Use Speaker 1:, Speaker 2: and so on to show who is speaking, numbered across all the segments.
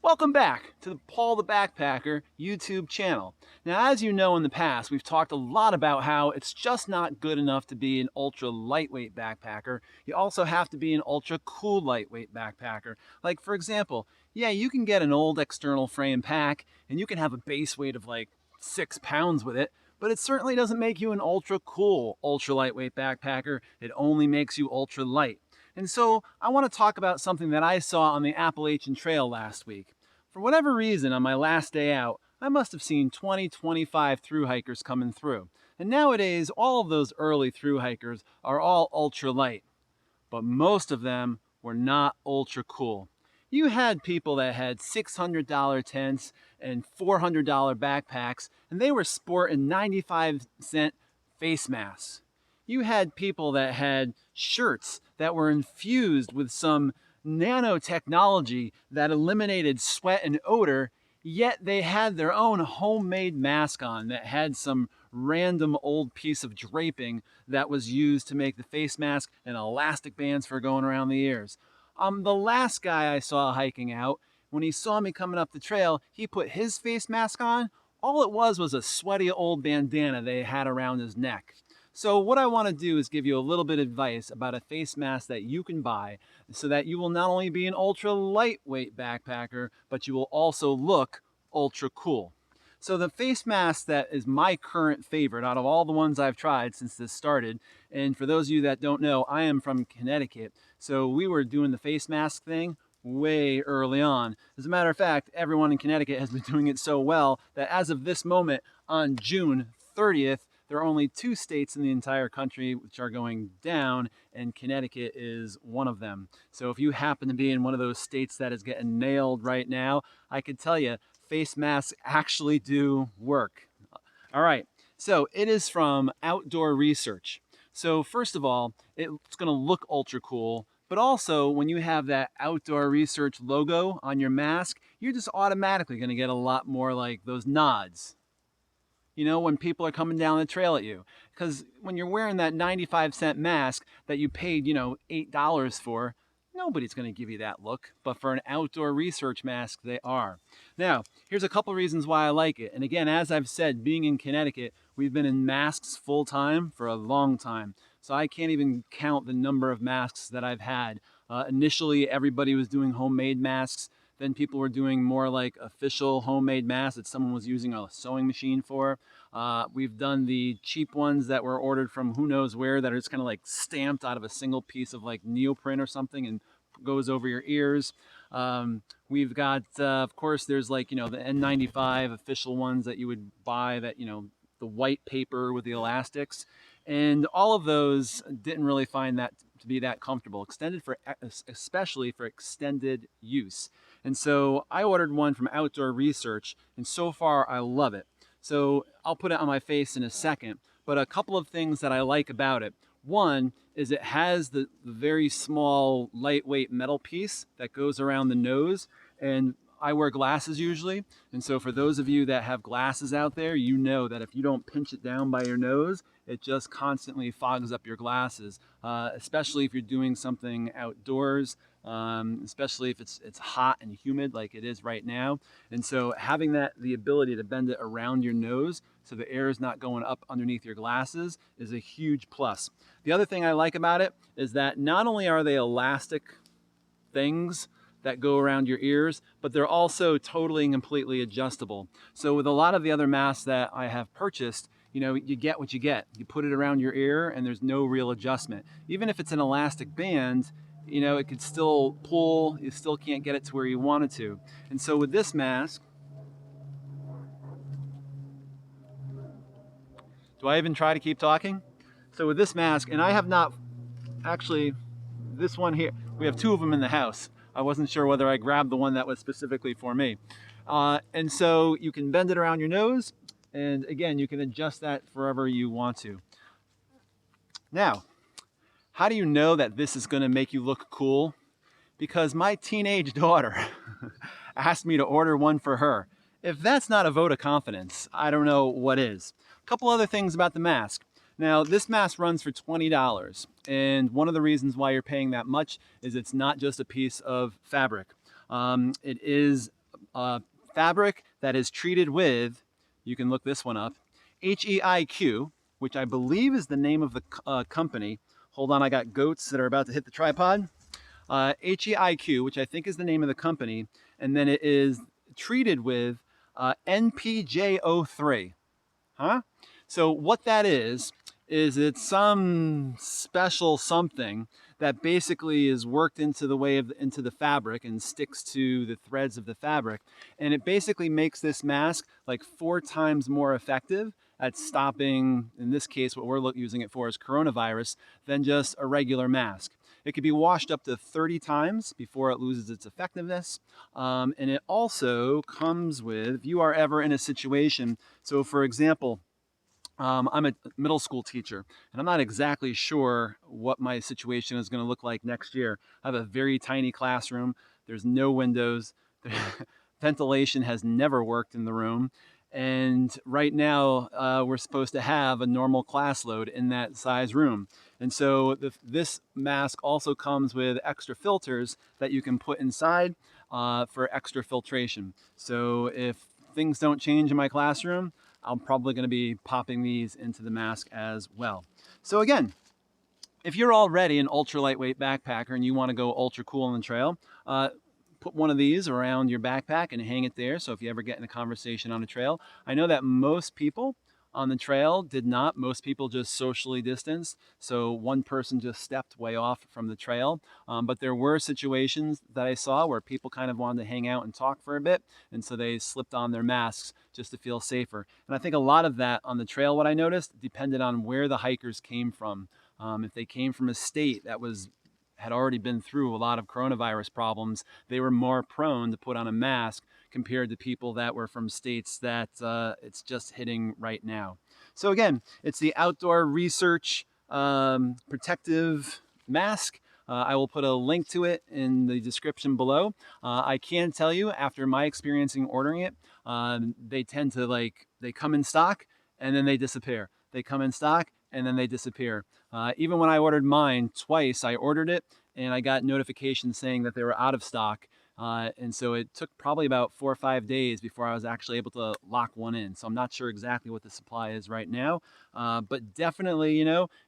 Speaker 1: Welcome back to the Paul the Backpacker YouTube channel. Now, as you know, in the past, we've talked a lot about how it's just not good enough to be an ultra lightweight backpacker. You also have to be an ultra cool lightweight backpacker. Like, for example, yeah, you can get an old external frame pack and you can have a base weight of like 6 pounds with it, but it certainly doesn't make you an ultra cool, ultra lightweight backpacker. It only makes you ultra light. And so I want to talk about something that I saw on the Appalachian Trail last week. For whatever reason, on my last day out, I must have seen 20-25 thru hikers coming through. And nowadays, all of those early thru hikers are all ultra light, but most of them were not ultra cool. You had people that had $600 tents and $400 backpacks, and they were sporting 95-cent face masks. You had people that had shirts that were infused with some nanotechnology that eliminated sweat and odor, yet they had their own homemade mask on that had some random old piece of draping that was used to make the face mask and elastic bands for going around the ears. The last guy I saw hiking out, when he saw me coming up the trail, he put his face mask on. All it was a sweaty old bandana they had around his neck. So what I want to do is give you a little bit of advice about a face mask that you can buy so that you will not only be an ultra lightweight backpacker, but you will also look ultra cool. So the face mask that is my current favorite out of all the ones I've tried since this started, and for those of you that don't know, I am from Connecticut, so we were doing the face mask thing way early on. As a matter of fact, everyone in Connecticut has been doing it so well that as of this moment on June 30th, there are only 2 states in the entire country which are going down, and Connecticut is one of them. So if you happen to be in one of those states that is getting nailed right now, I can tell you, face masks actually do work. All right, so it is from Outdoor Research. So first of all, it's gonna look ultra cool, but also when you have that Outdoor Research logo on your mask, you're just automatically gonna get a lot more like those nods. You know, when people are coming down the trail at you. Because when you're wearing that 95-cent mask that you paid, $8 for, nobody's going to give you that look. But for an Outdoor Research mask, they are. Now, here's a couple reasons why I like it. And again, as I've said, being in Connecticut, we've been in masks full time for a long time. So I can't even count the number of masks that I've had. Initially, everybody was doing homemade masks. Then people were doing more like official homemade masks that someone was using a sewing machine for. We've done the cheap ones that were ordered from who knows where that are just kind of like stamped out of a single piece of like neoprene or something and goes over your ears. We've got, of course, there's like, the N95 official ones that you would buy that, the white paper with the elastics. And all of those didn't really find that to be that comfortable, especially for extended use. And so I ordered one from Outdoor Research, and so far I love it. So I'll put it on my face in a second, but a couple of things that I like about it. One is it has the very small, lightweight metal piece that goes around the nose, and I wear glasses usually, and so for those of you that have glasses out there, you know that if you don't pinch it down by your nose, it just constantly fogs up your glasses, especially if you're doing something outdoors, especially if it's hot and humid like it is right now. And so having the ability to bend it around your nose so the air is not going up underneath your glasses is a huge plus. The other thing I like about it is that not only are they elastic things that go around your ears, but they're also totally and completely adjustable. So with a lot of the other masks that I have purchased, you get what you get. You put it around your ear and there's no real adjustment. Even if it's an elastic band, it could still pull, you still can't get it to where you want it to. And so with this mask, do I even try to keep talking? So with this mask, and I have not, actually, this one here, we have 2 of them in the house. I wasn't sure whether I grabbed the one that was specifically for me. And so you can bend it around your nose, and again, you can adjust that forever you want to. Now, how do you know that this is gonna make you look cool? Because my teenage daughter asked me to order one for her. If that's not a vote of confidence, I don't know what is. A couple other things about the mask. Now, this mask runs for $20, and one of the reasons why you're paying that much is it's not just a piece of fabric. It is fabric that is treated with, you can look this one up, HEIQ, which I believe is the name of the company. Hold on, I got goats that are about to hit the tripod. HEIQ, which I think is the name of the company, and then it is treated with NPJ03. Huh? So what that is it's some special something that basically is worked into into the fabric and sticks to the threads of the fabric, and it basically makes this mask like 4 times more effective at stopping, in this case what we're using it for is coronavirus, than just a regular mask. It could be washed up to 30 times before it loses its effectiveness. And it also comes with, if you are ever in a situation, so for example, I'm a middle school teacher, and I'm not exactly sure what my situation is going to look like next year. I have a very tiny classroom. There's no windows. Ventilation has never worked in the room. And right now, we're supposed to have a normal class load in that size room. And so this mask also comes with extra filters that you can put inside for extra filtration. So if things don't change in my classroom, I'm probably going to be popping these into the mask as well. So again, if you're already an ultra lightweight backpacker and you want to go ultra cool on the trail, put one of these around your backpack and hang it there. So if you ever get in a conversation on a trail, I know that most people on the trail did not. Most people just socially distanced. So one person just stepped way off from the trail. But there were situations that I saw where people kind of wanted to hang out and talk for a bit. And so they slipped on their masks just to feel safer. And I think a lot of that on the trail, what I noticed, depended on where the hikers came from. If they came from a state that had already been through a lot of coronavirus problems, they were more prone to put on a mask compared to people that were from states that it's just hitting right now. So again, it's the Outdoor Research Protective Mask. I will put a link to it in the description below. I can tell you, after my experience in ordering it, they tend to they come in stock and then they disappear. They come in stock and then they disappear. Even when I ordered mine twice, I ordered it and I got notifications saying that they were out of stock. And so it took probably about 4 or 5 days before I was actually able to lock one in. So I'm not sure exactly what the supply is right now, but definitely,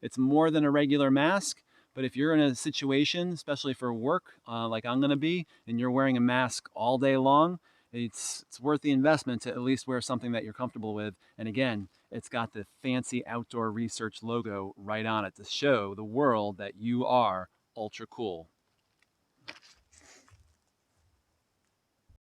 Speaker 1: it's more than a regular mask. But if you're in a situation, especially for work, like I'm going to be, and you're wearing a mask all day long, it's worth the investment to at least wear something that you're comfortable with. And again, it's got the fancy Outdoor Research logo right on it to show the world that you are ultra cool.